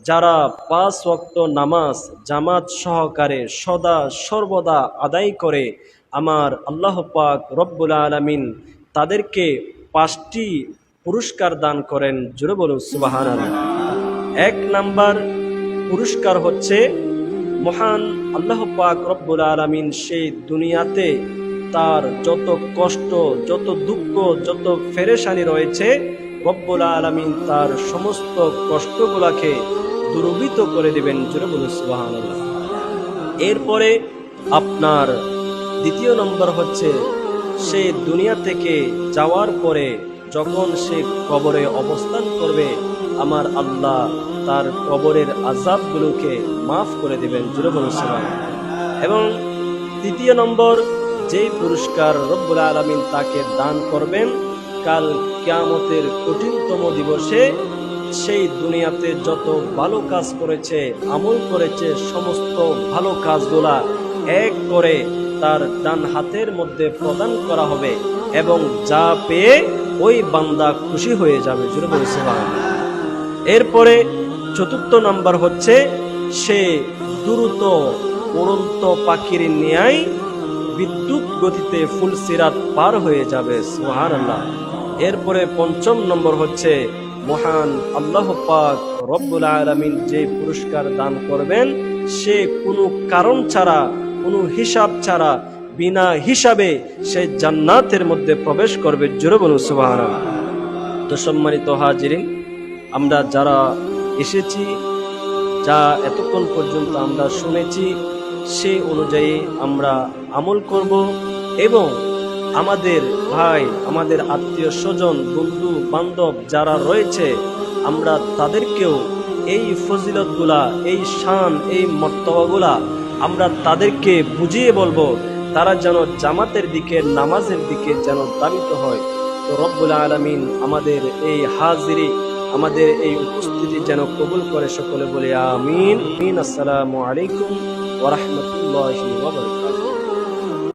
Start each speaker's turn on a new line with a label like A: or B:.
A: যারা 5 ওয়াক্ত নামাজ জামাত সহকারে সদা সর্বদা আদায় করে, আমার আল্লাহ পাক রব্বুল আলামিন তাদেরকে 5টি পুরস্কার দান করেন। জোরে বলুন সুবহানাল্লাহ। 1 নাম্বার পুরস্কার হচ্ছে, মহান আল্লাহ পাক রব্বুল আলামিন সেই দুনিয়াতে তার যত কষ্ট, যত দুঃখ, যত পেরেশানি রয়েছে, রব্বুল আলামিন তার সমস্ত কষ্টগুলাকে দূরীভূত করে দিবেন। জোরে বলুন সুবহানাল্লাহ। এরপরে আপনার 2 নম্বর হচ্ছে, সে দুনিয়া থেকে যাওয়ার পরে যখন সে কবরে অবস্থান করবে, আমার আল্লাহ তার কবরের আযাবগুলোকে মাফ করে দিবেন। জোরে বলুন সুবহানাল্লাহ। এবং 3 নম্বর যেই পুরস্কার রব্বুল আলামিন তাকে দান করবেন, কাল কিয়ামতের কঠিনতম দিবসে সেই দুনিয়াতে যত ভালো কাজ করেছে, আমল করেছে, সমস্ত ভালো কাজগুলা এক করে তার ডান হাতের মধ্যে প্রদান করা হবে এবং যা পেয়ে ওই বান্দা খুশি হয়ে যাবে। জোরে বলুন সুবহানাল্লাহ। এরপরে 4 নাম্বার হচ্ছে, সে দ্রুত উড়ন্ত পাখির ন্যায় বিদ্যুৎ গতিতে ফুলসিরাত পার হয়ে যাবে। সুবহানাল্লাহ। এরপরে 5 নম্বর হচ্ছে, মহান আল্লাহ পাক রব্বুল আলামিন যে পুরস্কার দান করবেন, সে কোনো কারণ ছাড়া, কোনো হিসাব ছাড়া, বিনা হিসাবে সে জান্নাতের মধ্যে প্রবেশ করবে। জোরে বলুন সুবহানাল্লাহ। তো সম্মানিত হাজিরিন, আমরা যারা এসেছি, যা এতক্ষণ পর্যন্ত আমরা শুনেছি, সে অনুযায়ী আমরা আমল করব এবং আমাদের ভাই, আমাদের আত্মীয় স্বজন, বন্ধু বান্ধব যারা রয়েছে, আমরা তাদেরকেও এই ফজিলতগুলা, এই শান, এই মর্তবাগুলা আমরা তাদেরকে বুঝিয়ে বলবো, তারা যেন জামাতের দিকে, নামাজের দিকে যেন ধাবিত হয়। তো রব্বুল আলামিন আমাদের এই হাজিরি, আমাদের এই উপস্থিতি যেন কবুল করে। সকলে বলি আমিন। আসসালামু আলাইকুম ওয়া রাহমাতুল্লাহি ওয়া বারাকাতুহু।